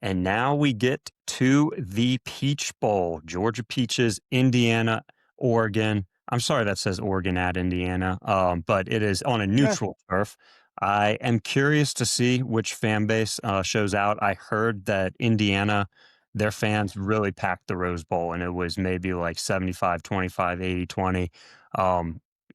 And now we get to the Peach Bowl. Georgia Peaches, Indiana, Oregon. I'm sorry that says Oregon at Indiana, but it is on a neutral turf. I am curious to see which fan base shows out. I heard that Indiana, their fans really packed the Rose Bowl, and it was maybe like 75-25, 80-20.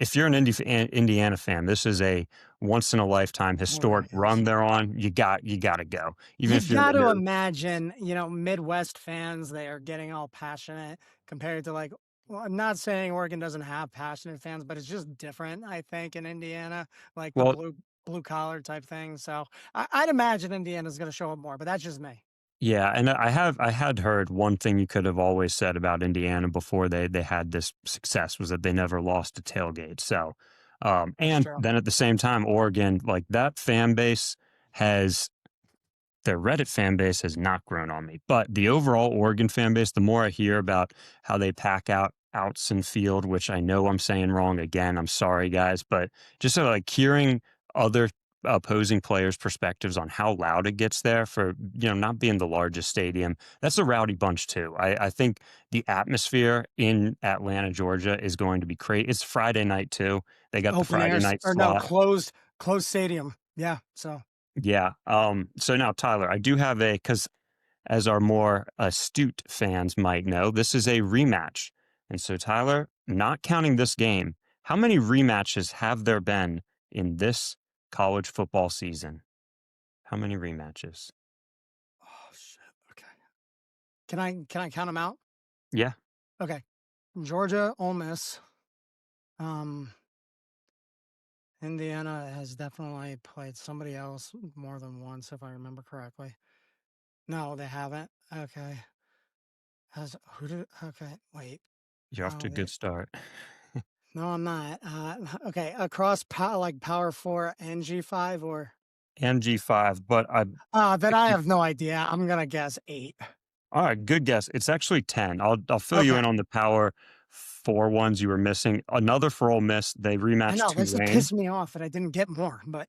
If you're an Indiana fan, this is a once in a lifetime historic run they're on. You got to go. Even You if you're got to there. imagine, Midwest fans, they are getting all passionate compared to well, I'm not saying Oregon doesn't have passionate fans, but it's just different, I think, in Indiana, like the Well, blue collar type thing. So I'd imagine Indiana's going to show up more, but that's just me. yeah, and I had heard one thing you could have always said about Indiana before they had this success was that they never lost a tailgate. So, That's and true. then at the same time, Oregon, like that fan base has their Reddit fan base has not grown on me, but the overall Oregon fan base, the more I hear about how they pack out outs in field, which I know I'm saying wrong again, I'm sorry guys, but just sort of like hearing other opposing players' perspectives on how loud it gets there for, not being the largest stadium. That's a rowdy bunch too. I think the atmosphere in Atlanta, Georgia is going to be crazy. It's Friday night too. They got the Open Friday airs night or no, slot. closed stadium. Yeah. So Yeah. So now, Tyler, I do have because as our more astute fans might know, this is a rematch. And so, Tyler, not counting this game, how many rematches have there been in this college football season? How many rematches? oh shit. Okay. Can I count them out? Yeah. Okay. Georgia, Ole Miss. Um, Indiana has definitely played somebody else more than once, if I remember correctly. No, they haven't. Okay. Has who did? Okay, wait. You're off to a good Wait. start. No, I'm not. Okay, across like Power Four and G5, or And G5, but then I have no idea. I'm gonna guess 8. all right, good guess. It's actually 10. I'll fill you Okay, in on the power four ones you were missing. Another for Ole Miss. They I rematched know this is Tulane. pissed me off that I didn't get more, but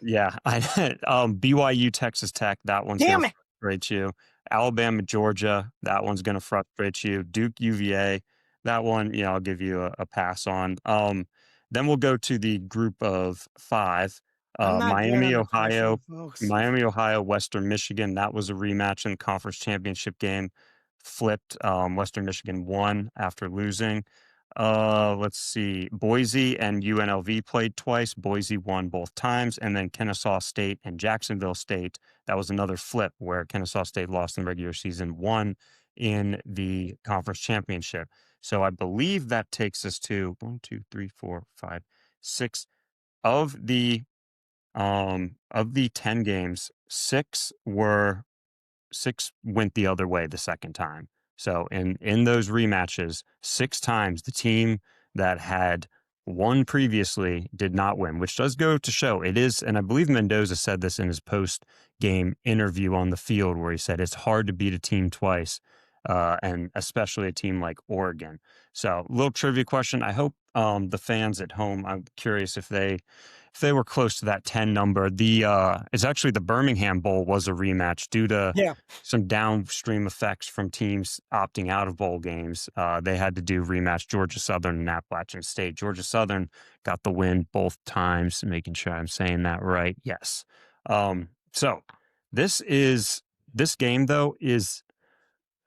Yeah, BYU, Texas Tech, that one's gonna damn it! frustrate you. Alabama, Georgia, that one's gonna frustrate you. Duke, UVA, that one, I'll give you a pass on. Then we'll go to the group of 5. I'm not good Miami, on the Ohio, question, folks. Miami, Ohio, Western Michigan. That was a rematch in the conference championship game. Flipped. Western Michigan won after losing. Let's see. Boise and UNLV played twice. Boise won both times, and then Kennesaw State and Jacksonville State. That was another flip where Kennesaw State lost in the regular season, won in the conference championship. So I believe that takes us to 1, 2, 3, 4, 5, 6 of the 10 games. 6 went the other way the second time. So in those rematches, 6 times the team that had won previously did not win, which does go to show it is, and I believe Mendoza said this in his post-game interview on the field where he said it's hard to beat a team twice, and especially a team like Oregon. So, little trivia question. I hope the fans at home, I'm curious if they were close to that 10 number. It's actually the Birmingham Bowl was a rematch due to Yeah, some downstream effects from teams opting out of bowl games. They had to do rematch Georgia Southern and Appalachian State. Georgia Southern got the win both times, making sure I'm saying that right. Yes. So this game though is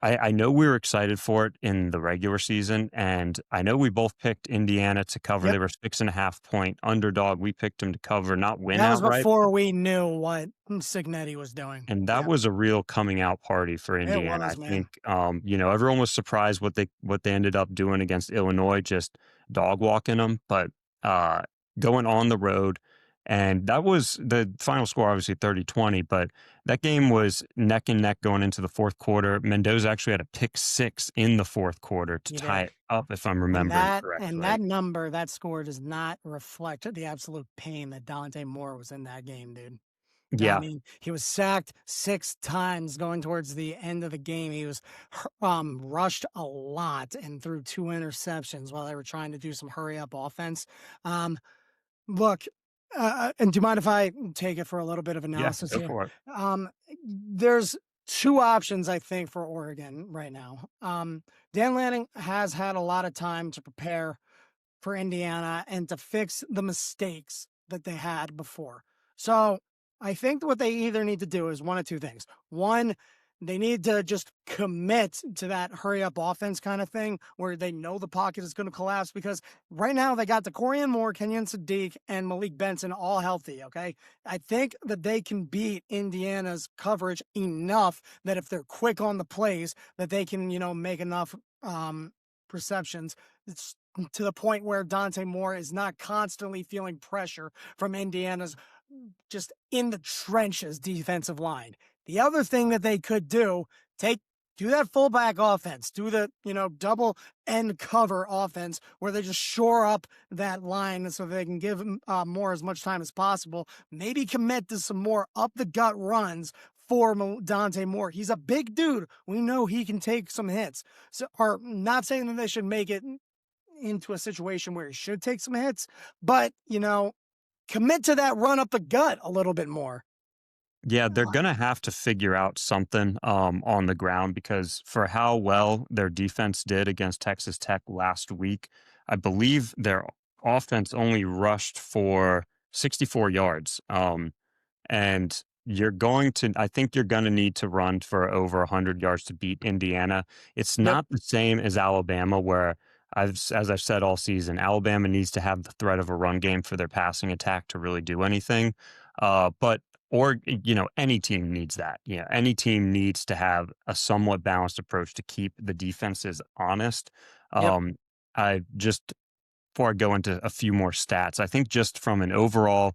I know we were excited for it in the regular season, and I know we both picked Indiana to cover. They yep. were 6.5-point underdog. We picked them to cover, not win That was outright. before we knew what Cignetti was doing. And that Yeah, was a real coming out party for it Indiana. I was, man. think, everyone was surprised what they ended up doing against Illinois, just dog walking them, but uh, going on the road. And that was the final score, obviously 30-20, but that game was neck and neck going into the fourth quarter. Mendoza actually had a pick 6 in the fourth quarter to He tie did. it up, if I'm And remembering that correctly. number, that score does not reflect the absolute pain that Dante Moore was in that game, dude. I Yeah, mean, he was sacked 6 times going towards the end of the game. He was rushed a lot and threw 2 interceptions while they were trying to do some hurry up offense. Um, Look, and do you mind if I take it for a little bit of yeah, analysis go here? for it. Um, there's Two options, I think, for Oregon right now. Dan Lanning has had a lot of time to prepare for Indiana and to fix the mistakes that they had before. So I think what they either need to do is one of two things. One, they need to just commit to that hurry up offense kind of thing where they know the pocket is going to collapse because right now they got Decorian Moore, Kenyon Sadiq, and Malik Benson all healthy. Okay. I think that they can beat Indiana's coverage enough that if they're quick on the plays, that they can, make enough perceptions. It's to the point where Dante Moore is not constantly feeling pressure from Indiana's just in the trenches defensive line. The other thing that they could do that fullback offense, do the, double end cover offense where they just shore up that line so they can give Moore as much time as possible. Maybe commit to some more up the gut runs for Dante Moore. He's a big dude. We know he can take some hits. So, are not saying that they should make it into a situation where he should take some hits, but commit to that run up the gut a little bit more. Yeah, they're gonna have to figure out something on the ground because for how well their defense did against Texas Tech last week, I believe their offense only rushed for 64 yards. And I think you're going to need to run for over 100 yards to beat Indiana. It's Yep. not the same as Alabama, where as I've said all season, Alabama needs to have the threat of a run game for their passing attack to really do anything. Or any team needs that. Any team needs to have a somewhat balanced approach to keep the defenses honest. Yep. Um, I just Before I go into a few more stats, I think just from an overall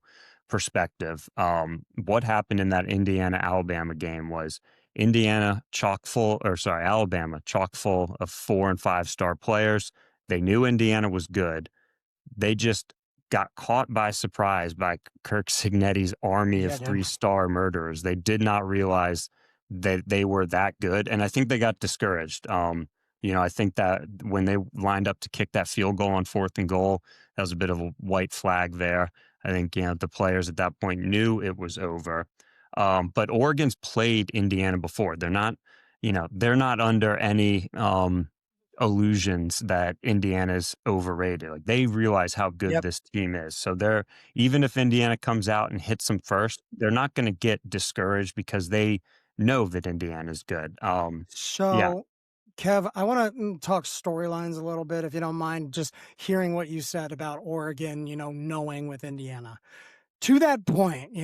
perspective, what happened in that Indiana Alabama game was Alabama chock full of 4 and 5 star players. They knew Indiana was good. They just got caught by surprise by Curt Cignetti's army of Yeah, dude. 3 star murderers. They did not realize that they were that good, and I think they got discouraged. I think that when they lined up to kick that field goal on 4th and goal, that was a bit of a white flag there. I think the players at that point knew it was over. But Oregon's played Indiana before. They're not under any illusions that Indiana's overrated. Like they realize how good Yep. this team is. So even if Indiana comes out and hits them first, they're not going to get discouraged because they know that Indiana's good. Yeah. So, Kev, I want to talk storylines a little bit, if you don't mind, just hearing what you said about Oregon, knowing with Indiana. To that point,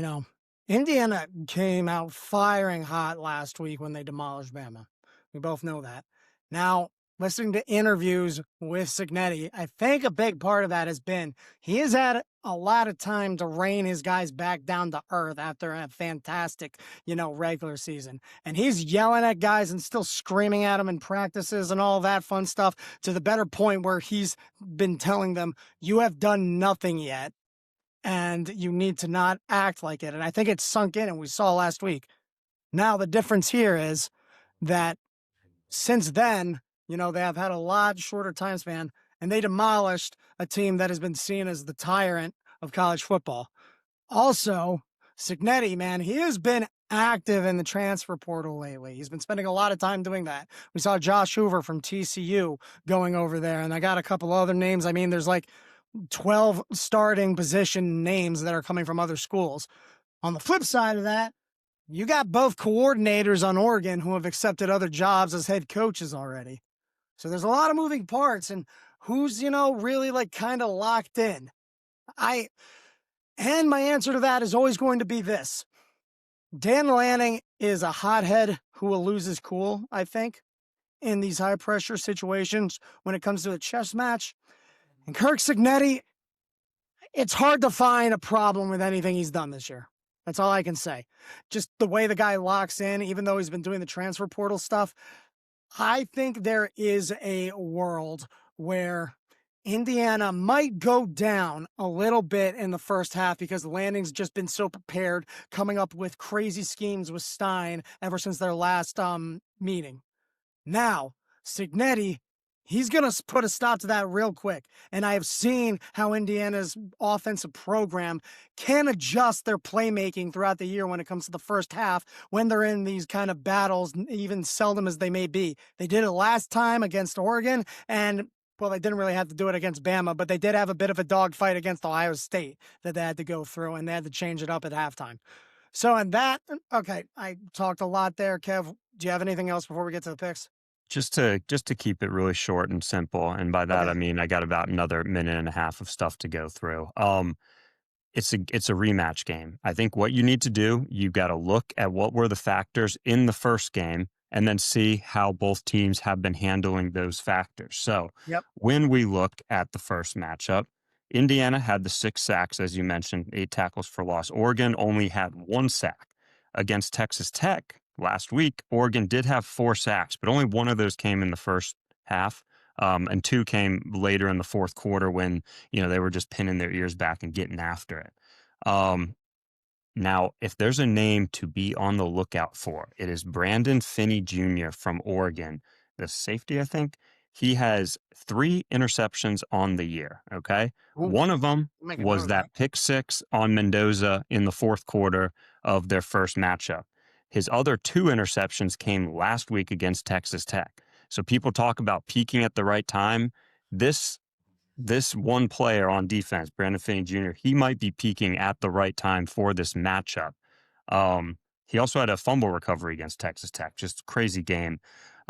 Indiana came out firing hot last week when they demolished Bama. We both know that. Now, listening to interviews with Cignetti, I think a big part of that has been he has had a lot of time to rein his guys back down to earth after a fantastic, regular season. And he's yelling at guys and still screaming at them in practices and all that fun stuff to the better point where he's been telling them, you have done nothing yet and you need to not act like it. And I think it's sunk in, and we saw last week. Now, the difference here is that since then, they have had a lot shorter time span, and they demolished a team that has been seen as the tyrant of college football. Also, Cignetti, man, he has been active in the transfer portal lately. He's been spending a lot of time doing that. We saw Josh Hoover from TCU going over there, and I got a couple other names. I mean, there's like 12 starting position names that are coming from other schools. On the flip side of that, you got both coordinators on Oregon who have accepted other jobs as head coaches already. So there's a lot of moving parts, and who's, really like kind of locked in. And my answer to that is always going to be this. Dan Lanning is a hothead who will lose his cool, I think, in these high pressure situations when it comes to a chess match. And Curt Cignetti, it's hard to find a problem with anything he's done this year. That's all I can say. Just the way the guy locks in, even though he's been doing the transfer portal stuff, I think there is a world where Indiana might go down a little bit in the first half because Lanning's just been so prepared, coming up with crazy schemes with Stein ever since their last meeting. Now, Cignetti, He's going to put a stop to that real quick. And I have seen how Indiana's offensive program can adjust their playmaking throughout the year when it comes to the first half when they're in these kind of battles, even seldom as they may be. They did it last time against Oregon, and well, they didn't really have to do it against Bama, but they did have a bit of a dogfight against Ohio State that they had to go through, and they had to change it up at halftime. So, and that, okay, I talked a lot there. Kev, do you have anything else before we get to the picks? Just to keep it really short and simple, and by that Okay. I mean I got about another minute and a half of stuff to go through. It's a rematch game. I think what you need to do, you got to look at what were the factors in the first game and then see how both teams have been handling those factors. So, Yep. when we look at the first matchup, Indiana had the 6 sacks, as you mentioned, 8 tackles for loss. Oregon only had 1 sack. Against Texas Tech last week, Oregon did have 4 sacks, but only one of those came in the first half. And 2 came later in the fourth quarter when they were just pinning their ears back and getting after it. Um, Now, if there's a name to be on the lookout for, it is Brandon Finney Jr. from Oregon, the safety, I think. He has 3 interceptions on the year. Okay. Ooh, One of them make a note was of that. that pick six on Mendoza in the fourth quarter of their first matchup. His other 2 interceptions came last week against Texas Tech. So people talk about peaking at the right time. This this one player on defense, Brandon Finney Jr., he might be peaking at the right time for this matchup. He also had a fumble recovery against Texas Tech. Just crazy game.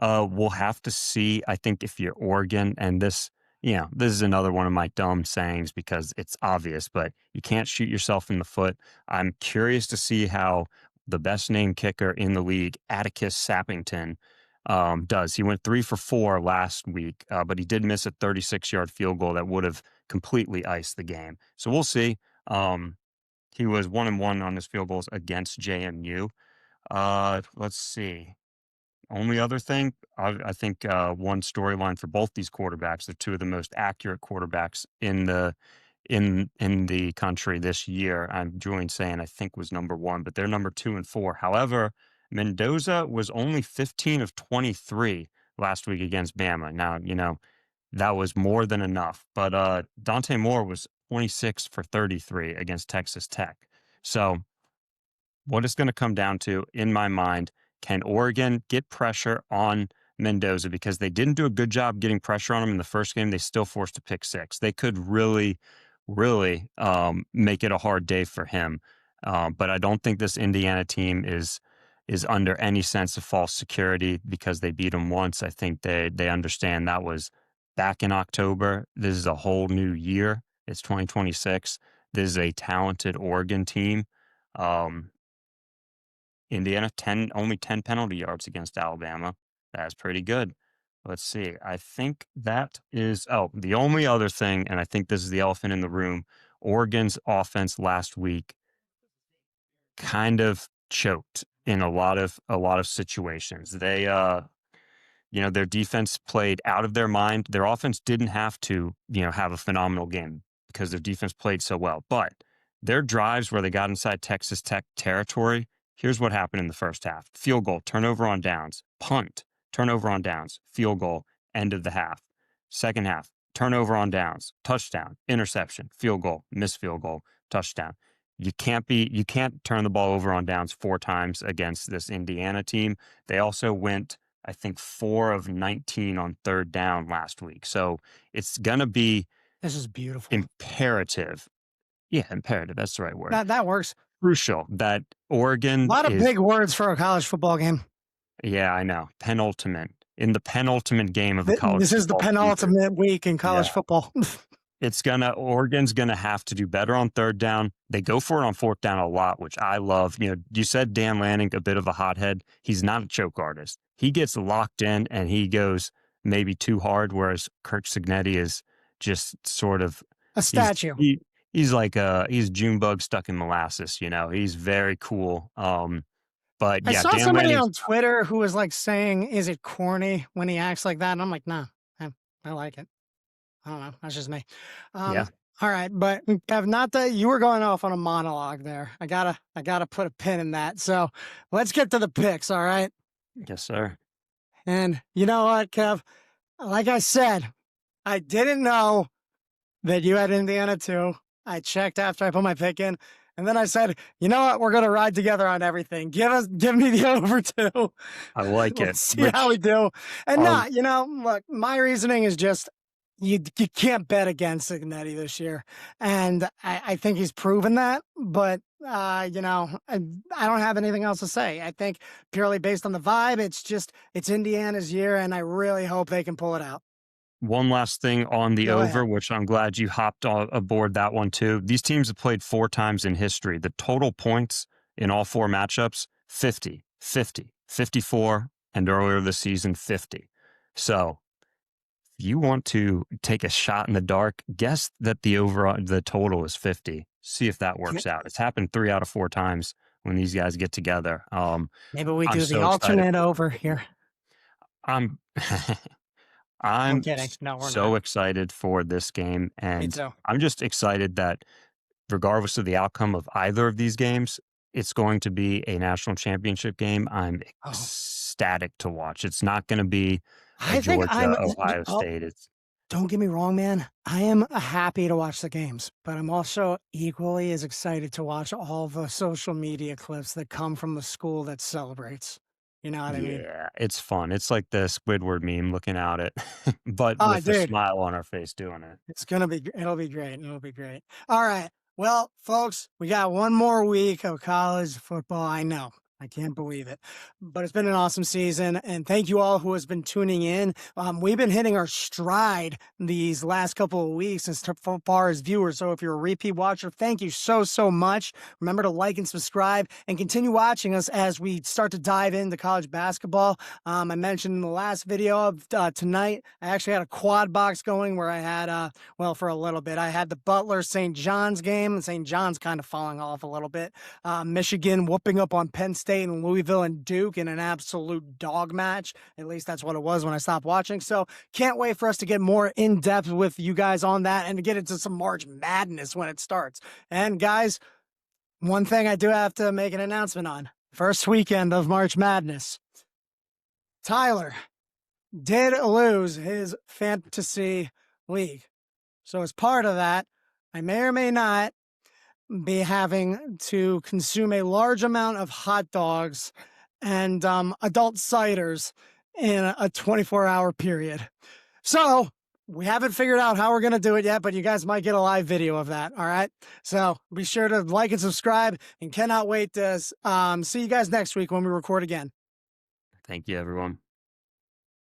We'll have to see. I think if you're Oregon, and this is another one of my dumb sayings because it's obvious, but you can't shoot yourself in the foot. I'm curious to see how the best named kicker in the league, Atticus Sappington, does. He went 3 for 4 last week, but he did miss a 36-yard field goal that would have completely iced the game. So we'll see. He was 1-1 on his field goals against JMU. Let's see. Only other thing, I think one storyline for both these quarterbacks, they're 2 of the most accurate quarterbacks in the country this year. I'm Julian saying I think was number 1, but they're number 2 and 4. However, Mendoza was only 15 of 23 last week against Bama. Now, that was more than enough. But Dante Moore was 26 for 33 against Texas Tech. So what it's going to come down to, in my mind, can Oregon get pressure on Mendoza? Because they didn't do a good job getting pressure on him in the first game. They still forced a pick six. They could really, really make it a hard day for him. But I don't think this Indiana team is under any sense of false security because they beat them once. I think they understand that was back in October. This is a whole new year. It's 2026. This is a talented Oregon team. Indiana only 10 penalty yards against Alabama. That's pretty good. Let's see. I think that is the only other thing, and I think this is the elephant in the room. Oregon's offense last week kind of choked in a lot of situations. Their defense played out of their mind. Their offense didn't have to, have a phenomenal game because their defense played so well. But their drives where they got inside Texas Tech territory, here's what happened in the first half. Field goal, turnover on downs, punt, turnover on downs, field goal, end of the half. Second half, turnover on downs, touchdown, interception, field goal, missed field goal, touchdown. You can't turn the ball over on downs 4 times against this Indiana team. They also went, I think, 4 of 19 on third down last week. So it's going to be This is beautiful. imperative. Yeah, imperative. That's the right word. That works. Crucial that A Oregon lot of is. big words for a college football game. Yeah, I know. Penultimate. In the penultimate game of the college This is the football season. penultimate week in college Yeah. football. Oregon's gonna have to do better on third down. They go for it on fourth down a lot, which I love. You said Dan Lanning, a bit of a hothead. He's not a choke artist. He gets locked in and he goes maybe too hard, whereas Curt Cignetti is just sort of A statue. he's like he's June bug stuck in molasses. He's very cool. But I yeah, saw Dan somebody Lanning. on Twitter who was like saying, "Is it corny when he acts like that?" And I'm like, "Nah, I like it. I don't know. That's just me." Yeah, All right, but Kev, not that you were going off on a monologue there. I gotta put a pin in that. So let's get to the picks. All right. yes, sir. And you know what, Kev? Like I said, I didn't know that you had Indiana too. I checked after I put my pick in, and then I said, "You know what? We're gonna ride together on everything. Give me the over too. I like We'll it. see how we Which do." And are not, look, my reasoning is just you can't bet against Cignetti this year, and I think he's proven that. But I don't have anything else to say. I think purely based on the vibe, it's Indiana's year, and I really hope they can pull it out. one last thing on the Go over, ahead. which I'm glad you hopped aboard that one too. These teams have played 4 times in history. The total points in all 4 matchups 50, 50, 54, and earlier this season 50. So if you want to take a shot in the dark, guess that the total is 50. See if that works out. It's happened 3 out of 4 times when these guys get together. Maybe we I'm do the so excited alternate for over here. I'm I'm I'm kidding. No, we're so not. excited for this game, Me and too. I'm just excited that regardless of the outcome of either of these games, it's going to be a national championship game. I'm Oh, ecstatic to watch. It's not going to be a I think Georgia Ohio State. It's don't get me wrong, man. I am happy to watch the games, but I'm also equally as excited to watch all the social media clips that come from the school that celebrates. You know what I mean? Yeah, it's fun. It's like the Squidward meme looking out it, but Oh, with a dude, smile on our face doing it. it'll be great. It'll be great. All right. Well, folks, we got one more week of college football. I know. I can't believe it. But it's been an awesome season. And thank you all who has been tuning in. We've been hitting our stride these last couple of weeks as far as viewers. So if you're a repeat watcher, thank you so, so much. Remember to like and subscribe and continue watching us as we start to dive into college basketball. I mentioned in the last video of tonight, I actually had a quad box going where I had for a little bit. I had the Butler St. John's game. St. John's kind of falling off a little bit. Michigan whooping up on Penn State and Louisville and Duke in an absolute dog match. At least that's what it was when I stopped watching. So can't wait for us to get more in depth with you guys on that and to get into some March Madness when it starts. And guys, one thing I do have to make an announcement on. First weekend of March Madness. Tyler did lose his fantasy league. So as part of that, I may or may not be having to consume a large amount of hot dogs and adult ciders in a 24-hour period. So we haven't figured out how we're going to do it yet, but you guys might get a live video of that. All right. So be sure to like and subscribe, and cannot wait to see you guys next week when we record again. Thank you, everyone.